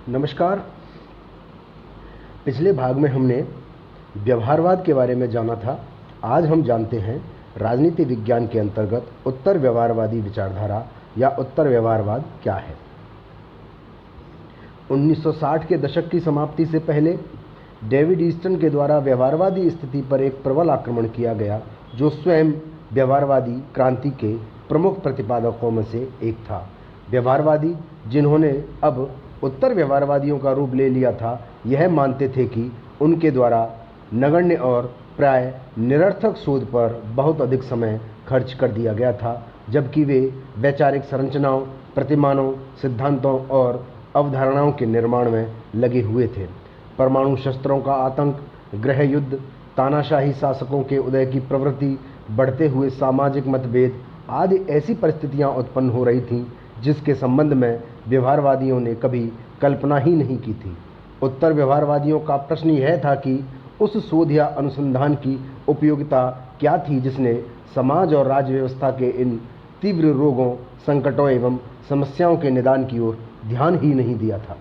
नमस्कार। पिछले भाग में हमने व्यवहारवाद के बारे में जाना था। आज हम जानते हैं राजनीति विज्ञान के अंतर्गत उत्तर व्यवहारवादी विचारधारा या उत्तर व्यवहारवाद क्या है। 1960 के दशक की समाप्ति से पहले डेविड ईस्टन के द्वारा व्यवहारवादी स्थिति पर एक प्रबल आक्रमण किया गया, जो स्वयं व्यवहारवादी क्रांति के प्रमुख प्रतिपादकों में से एक था। व्यवहारवादी, जिन्होंने अब उत्तर व्यवहारवादियों का रूप ले लिया था, यह मानते थे कि उनके द्वारा नगण्य और प्राय निरर्थक शोध पर बहुत अधिक समय खर्च कर दिया गया था, जबकि वे वैचारिक संरचनाओं, प्रतिमानों, सिद्धांतों और अवधारणाओं के निर्माण में लगे हुए थे। परमाणु शस्त्रों का आतंक, गृह युद्ध, तानाशाही शासकों के उदय की प्रवृत्ति, बढ़ते हुए सामाजिक मतभेद आदि ऐसी परिस्थितियां उत्पन्न हो रही थीं जिसके संबंध में व्यवहारवादियों ने कभी कल्पना ही नहीं की थी। उत्तर व्यवहारवादियों का प्रश्न यह था कि उस शोध या अनुसंधान की उपयोगिता क्या थी जिसने समाज और राज्य व्यवस्था के इन तीव्र रोगों, संकटों एवं समस्याओं के निदान की ओर ध्यान ही नहीं दिया था।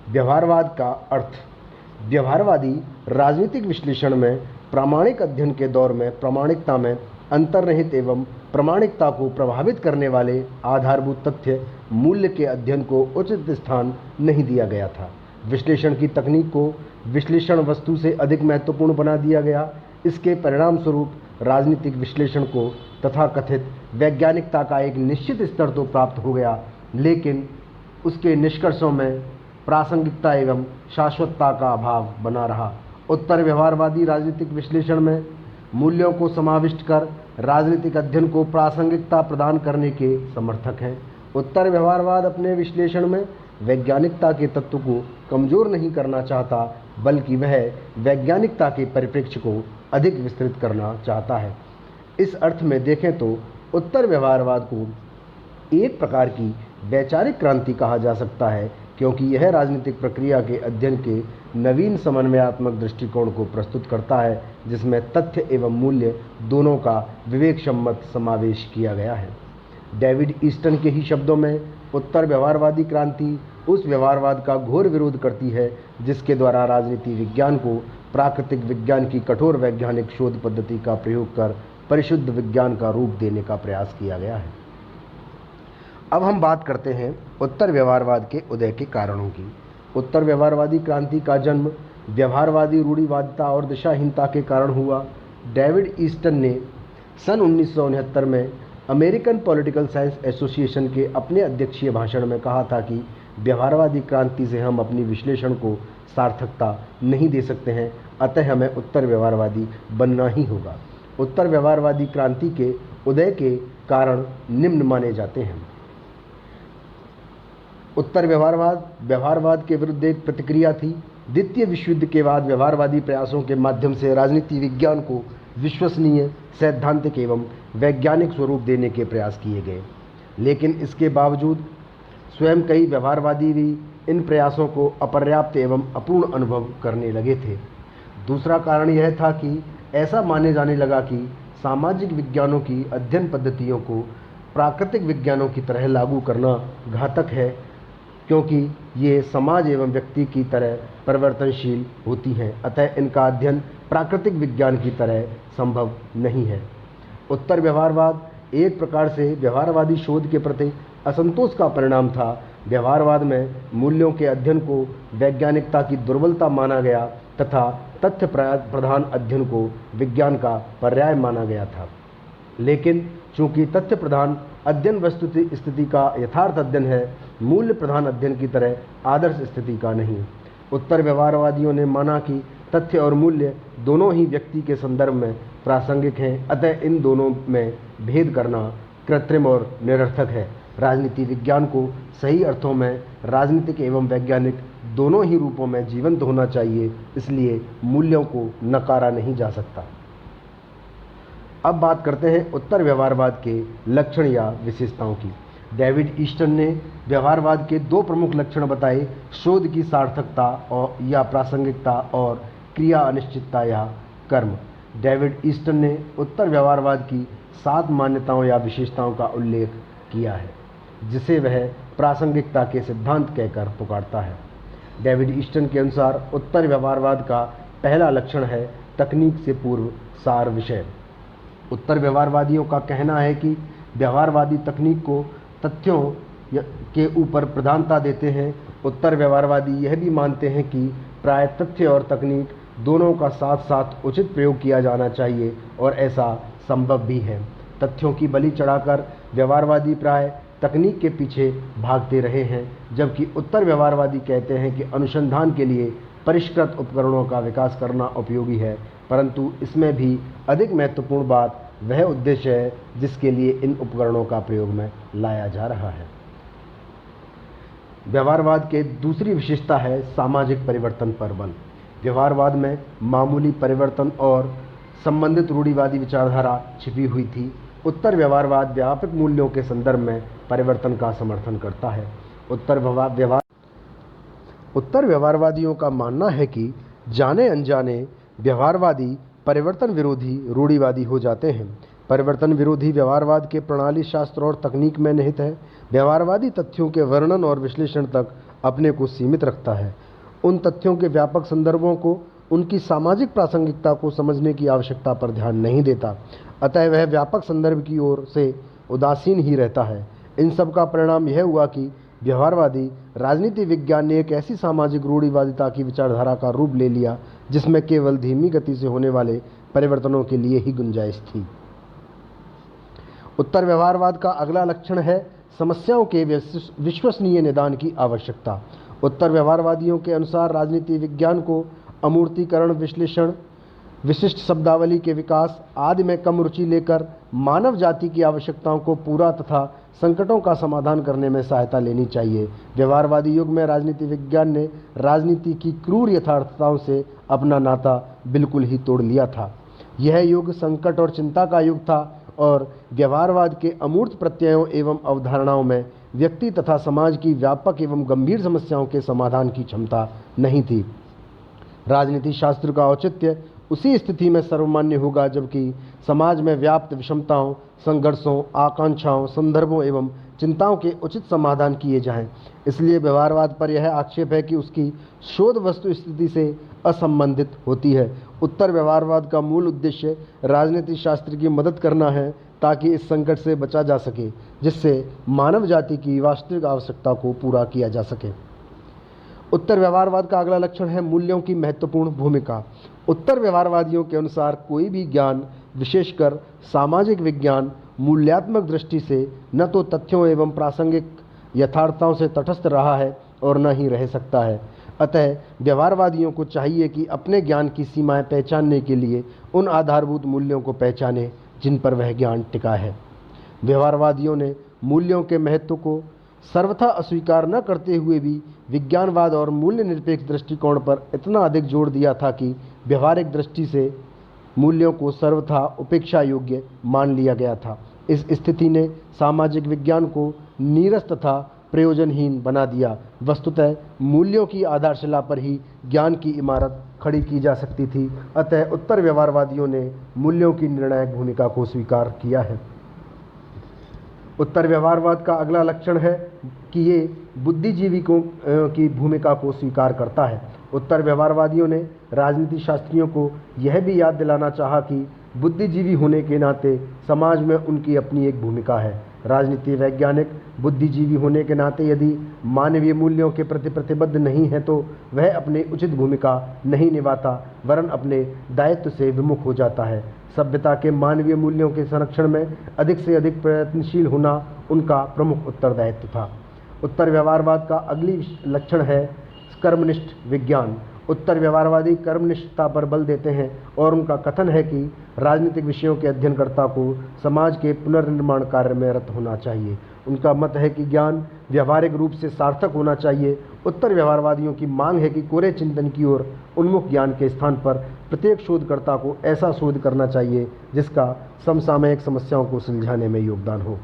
व्यवहारवाद का अर्थ। व्यवहारवादी राजनीतिक विश्लेषण में प्रामाणिक अध्ययन के दौर में प्रामाणिकता में अंतर्निहित एवं प्रामाणिकता को प्रभावित करने वाले आधारभूत तथ्य मूल्य के अध्ययन को उचित स्थान नहीं दिया गया था। विश्लेषण की तकनीक को विश्लेषण वस्तु से अधिक महत्वपूर्ण बना दिया गया। इसके परिणाम स्वरूप राजनीतिक विश्लेषण को तथाकथित वैज्ञानिकता का एक निश्चित स्तर तो प्राप्त हो गया, लेकिन उसके निष्कर्षों में प्रासंगिकता एवं शाश्वतता का अभाव बना रहा। उत्तर व्यवहारवादी राजनीतिक विश्लेषण में मूल्यों को समाविष्ट कर राजनीतिक अध्ययन को प्रासंगिकता प्रदान करने के समर्थक हैं। उत्तर व्यवहारवाद अपने विश्लेषण में वैज्ञानिकता के तत्व को कमजोर नहीं करना चाहता, बल्कि वह वैज्ञानिकता के परिप्रेक्ष्य को अधिक विस्तृत करना चाहता है। इस अर्थ में देखें तो उत्तर व्यवहारवाद को एक प्रकार की वैचारिक क्रांति कहा जा सकता है, क्योंकि यह राजनीतिक प्रक्रिया के अध्ययन के नवीन समन्वयात्मक दृष्टिकोण को प्रस्तुत करता है, जिसमें तथ्य एवं मूल्य दोनों का विवेकसम्मत समावेश किया गया है। डेविड ईस्टन के ही शब्दों में उत्तर व्यवहारवादी क्रांति उस व्यवहारवाद का घोर विरोध करती है जिसके द्वारा राजनीति विज्ञान को प्राकृतिक विज्ञान की कठोर वैज्ञानिक शोध पद्धति का प्रयोग कर परिशुद्ध विज्ञान का रूप देने का प्रयास किया गया है। अब हम बात करते हैं उत्तर व्यवहारवाद के उदय के कारणों की। उत्तर व्यवहारवादी क्रांति का जन्म व्यवहारवादी रूढ़िवादिता और दिशाहीनता के कारण हुआ। डेविड ईस्टन ने सन 1969 में अमेरिकन पॉलिटिकल साइंस एसोसिएशन के अपने अध्यक्षीय भाषण में कहा था कि व्यवहारवादी क्रांति से हम अपनी विश्लेषण को सार्थकता नहीं दे सकते हैं, अतः हमें उत्तर व्यवहारवादी बनना ही होगा। उत्तर व्यवहारवादी क्रांति के उदय के कारण निम्न माने जाते हैं। उत्तर व्यवहारवाद के विरुद्ध एक प्रतिक्रिया थी। द्वितीय विश्व युद्ध के बाद व्यवहारवादी प्रयासों के माध्यम से राजनीति विज्ञान को विश्वसनीय, सैद्धांतिक एवं वैज्ञानिक स्वरूप देने के प्रयास किए गए, लेकिन इसके बावजूद स्वयं कई व्यवहारवादी भी इन प्रयासों को अपर्याप्त एवं अपूर्ण अनुभव करने लगे थे। दूसरा कारण यह था कि ऐसा माने जाने लगा कि सामाजिक विज्ञानों की अध्ययन पद्धतियों को प्राकृतिक विज्ञानों की तरह लागू करना घातक है, क्योंकि ये समाज एवं व्यक्ति की तरह परिवर्तनशील होती हैं, अतः इनका अध्ययन प्राकृतिक विज्ञान की तरह संभव नहीं है। उत्तर व्यवहारवाद एक प्रकार से व्यवहारवादी शोध के प्रति असंतोष का परिणाम था। व्यवहारवाद में मूल्यों के अध्ययन को वैज्ञानिकता की दुर्बलता माना गया तथा तथ्य प्रधान अध्ययन को विज्ञान का पर्याय माना गया था। लेकिन चूंकि तथ्य प्रधान अध्ययन वस्तु स्थिति का यथार्थ अध्ययन है, मूल्य प्रधान अध्ययन की तरह आदर्श स्थिति का नहीं। उत्तर व्यवहारवादियों ने माना कि तथ्य और मूल्य दोनों ही व्यक्ति के संदर्भ में प्रासंगिक हैं, अतः इन दोनों में भेद करना कृत्रिम और निरर्थक है। राजनीति विज्ञान को सही अर्थों में राजनीतिक एवं वैज्ञानिक दोनों ही रूपों में जीवंत होना चाहिए, इसलिए मूल्यों को नकारा नहीं जा सकता। अब बात करते हैं उत्तर व्यवहारवाद के लक्षण या विशेषताओं की। डेविड ईस्टन ने व्यवहारवाद के दो प्रमुख लक्षण बताए: शोध की सार्थकता और या प्रासंगिकता और क्रिया अनिश्चितता या कर्म। डेविड ईस्टन ने उत्तर व्यवहारवाद की 7 मान्यताओं या विशेषताओं का उल्लेख किया है, जिसे वह प्रासंगिकता के सिद्धांत कहकर पुकारता है। डेविड ईस्टन के अनुसार उत्तर व्यवहारवाद का पहला लक्षण है तकनीक से पूर्व सार विषय। उत्तर व्यवहारवादियों का कहना है कि व्यवहारवादी तकनीक को तथ्यों के ऊपर प्रधानता देते हैं। उत्तर व्यवहारवादी यह भी मानते हैं कि प्राय तथ्य और तकनीक दोनों का साथ साथ उचित प्रयोग किया जाना चाहिए और ऐसा संभव भी है। तथ्यों की बलि चढ़ाकर व्यवहारवादी प्राय तकनीक के पीछे भागते रहे हैं, जबकि उत्तर व्यवहारवादी कहते हैं कि अनुसंधान के लिए परिष्कृत उपकरणों का विकास करना उपयोगी है, परंतु इसमें भी अधिक महत्वपूर्ण बात वह उद्देश्य है जिसके लिए इन उपकरणों का प्रयोग में लाया जा रहा है। व्यवहारवाद के दूसरी विशेषता है सामाजिक परिवर्तन पर बल। व्यवहारवाद में मामूली परिवर्तन और संबंधित रूढ़िवादी विचारधारा छिपी हुई थी। उत्तर व्यवहारवाद व्यापक मूल्यों के संदर्भ में परिवर्तन का समर्थन करता है। उत्तर व्यवहारवादियों का मानना है कि जाने अनजाने व्यवहारवादी परिवर्तन विरोधी रूढ़िवादी हो जाते हैं। परिवर्तन विरोधी व्यवहारवाद के प्रणाली शास्त्र और तकनीक में निहित है। व्यवहारवादी तथ्यों के वर्णन और विश्लेषण तक अपने को सीमित रखता है। उन तथ्यों के व्यापक संदर्भों को, उनकी सामाजिक प्रासंगिकता को समझने की आवश्यकता पर ध्यान नहीं देता। अतः वह व्यापक संदर्भ की ओर से उदासीन ही रहता है। इन सब का परिणाम यह हुआ कि व्यवहारवादी राजनीति विज्ञान ने एक ऐसी सामाजिक रूढ़िवादिता की विचारधारा का रूप ले लिया जिसमें केवल धीमी गति से होने वाले परिवर्तनों के लिए ही गुंजाइश थी। उत्तर व्यवहारवाद का अगला लक्षण है समस्याओं के विश्वसनीय निदान की आवश्यकता। उत्तर व्यवहारवादियों के अनुसार राजनीति विज्ञान को अमूर्तीकरण, विश्लेषण, विशिष्ट शब्दावली के विकास आदि में कम रुचि लेकर मानव जाति की आवश्यकताओं को पूरा तथा संकटों का समाधान करने में सहायता लेनी चाहिए। व्यवहारवादी युग में राजनीति विज्ञान ने राजनीति की क्रूर यथार्थताओं से अपना नाता बिल्कुल ही तोड़ लिया था। यह युग संकट और चिंता का युग था और व्यवहारवाद के अमूर्त प्रत्ययों एवं अवधारणाओं में व्यक्ति तथा समाज की व्यापक एवं गंभीर समस्याओं के समाधान की क्षमता नहीं थी। राजनीति शास्त्र का औचित्य उसी स्थिति में सर्वमान्य होगा जबकि समाज में व्याप्त विषमताओं, संघर्षों, आकांक्षाओं, संदर्भों एवं चिंताओं के उचित समाधान किए जाएं। इसलिए व्यवहारवाद पर यह आक्षेप है कि उसकी शोध वस्तु स्थिति से असंबंधित होती है। उत्तर व्यवहारवाद का मूल उद्देश्य राजनीति शास्त्र की मदद करना है ताकि इस संकट से बचा जा सके जिससे मानव जाति की वास्तविक आवश्यकता को पूरा किया जा सके। उत्तर व्यवहारवाद का अगला लक्षण है मूल्यों की महत्वपूर्ण भूमिका। उत्तर व्यवहारवादियों के अनुसार कोई भी ज्ञान, विशेषकर सामाजिक विज्ञान, मूल्यात्मक दृष्टि से न तो तथ्यों एवं प्रासंगिक यथार्थताओं से तटस्थ रहा है और न ही रह सकता है। अतः व्यवहारवादियों को चाहिए कि अपने ज्ञान की सीमाएं पहचानने के लिए उन आधारभूत मूल्यों को पहचाने जिन पर वह ज्ञान टिका है। व्यवहारवादियों ने मूल्यों के महत्व को सर्वथा अस्वीकार न करते हुए भी विज्ञानवाद और मूल्य निरपेक्ष दृष्टिकोण पर इतना अधिक जोर दिया था कि व्यवहारिक दृष्टि से मूल्यों को सर्वथा उपेक्षा योग्य मान लिया गया था। इस स्थिति ने सामाजिक विज्ञान को नीरस तथा प्रयोजनहीन बना दिया। वस्तुतः मूल्यों की आधारशिला पर ही ज्ञान की इमारत खड़ी की जा सकती थी। अतः उत्तर व्यवहारवादियों ने मूल्यों की निर्णायक भूमिका को स्वीकार किया है। उत्तर व्यवहारवाद का अगला लक्षण है कि ये बुद्धिजीवियों की भूमिका को स्वीकार करता है। उत्तर व्यवहारवादियों ने राजनीति शास्त्रियों को यह भी याद दिलाना चाहा कि बुद्धिजीवी होने के नाते समाज में उनकी अपनी एक भूमिका है। राजनीति वैज्ञानिक बुद्धिजीवी होने के नाते यदि मानवीय मूल्यों के प्रति प्रतिबद्ध नहीं है तो वह अपनी उचित भूमिका नहीं निभाता वरन अपने दायित्व से विमुख हो जाता है। सभ्यता के मानवीय मूल्यों के संरक्षण में अधिक से अधिक प्रयत्नशील होना उनका प्रमुख उत्तरदायित्व था। उत्तर व्यवहारवाद का अगली लक्षण है कर्मनिष्ठ विज्ञान। उत्तर व्यवहारवादी कर्मनिष्ठता पर बल देते हैं और उनका कथन है कि राजनीतिक विषयों के अध्ययनकर्ता को समाज के पुनर्निर्माण कार्य में रत होना चाहिए। उनका मत है कि ज्ञान व्यवहारिक रूप से सार्थक होना चाहिए। उत्तर व्यवहारवादियों की मांग है कि कोरे चिंतन की ओर उन्मुख ज्ञान के स्थान पर प्रत्येक शोधकर्ता को ऐसा शोध करना चाहिए जिसका समसामयिक समस्याओं को सुलझाने में योगदान हो।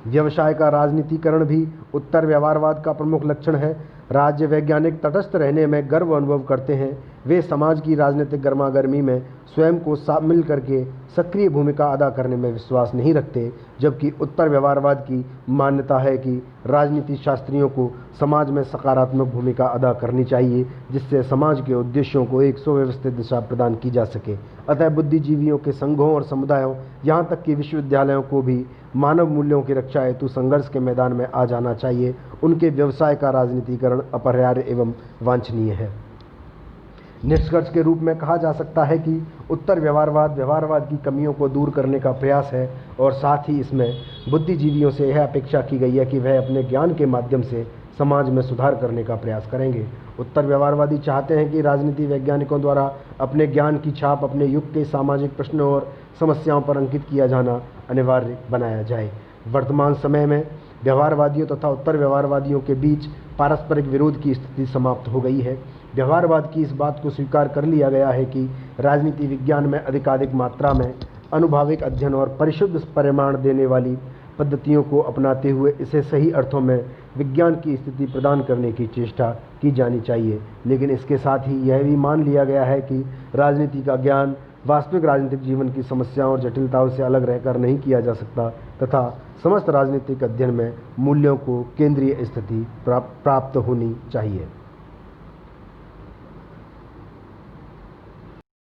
व्यवसाय का राजनीतिकरण भी उत्तर व्यवहारवाद का प्रमुख लक्षण है। राज्य वैज्ञानिक तटस्थ रहने में गर्व अनुभव करते हैं, वे समाज की राजनीतिक गर्मागर्मी में स्वयं को शामिल करके सक्रिय भूमिका अदा करने में विश्वास नहीं रखते, जबकि उत्तर व्यवहारवाद की मान्यता है कि राजनीति शास्त्रियों को समाज में सकारात्मक भूमिका अदा करनी चाहिए, जिससे समाज के उद्देश्यों को एक सुव्यवस्थित दिशा प्रदान की जा सके। अतः बुद्धिजीवियों के संघों और समुदायों, यहाँ तक कि विश्वविद्यालयों को भी मानव मूल्यों की रक्षा हेतु संघर्ष के मैदान में आ जाना चाहिए। उनके व्यवसाय का राजनीतिकरण अपरिहार्य एवं वांछनीय है। निष्कर्ष के रूप में कहा जा सकता है कि उत्तर व्यवहारवाद की कमियों को दूर करने का प्रयास है, और साथ ही इसमें बुद्धिजीवियों से यह अपेक्षा की गई है कि वह अपने ज्ञान के माध्यम से समाज में सुधार करने का प्रयास करेंगे। उत्तर व्यवहारवादी चाहते हैं कि राजनीति वैज्ञानिकों द्वारा अपने ज्ञान की छाप अपने युग के सामाजिक प्रश्नों और समस्याओं पर अंकित किया जाना अनिवार्य बनाया जाए। वर्तमान समय में व्यवहारवादियों तथा उत्तर व्यवहारवादियों के बीच पारस्परिक विरोध की स्थिति समाप्त हो गई है। व्यवहारवाद की इस बात को स्वीकार कर लिया गया है कि राजनीति विज्ञान में अधिकाधिक मात्रा में अनुभाविक अध्ययन और परिशुद्ध परिमाण देने वाली पद्धतियों को अपनाते हुए इसे सही अर्थों में विज्ञान की स्थिति प्रदान करने की चेष्टा की जानी चाहिए। लेकिन इसके साथ ही यह भी मान लिया गया है कि राजनीति का ज्ञान वास्तविक राजनीतिक जीवन की समस्याओं और जटिलताओं से अलग रहकर नहीं किया जा सकता, तथा समस्त राजनीतिक अध्ययन में मूल्यों को केंद्रीय स्थिति प्राप्त होनी चाहिए।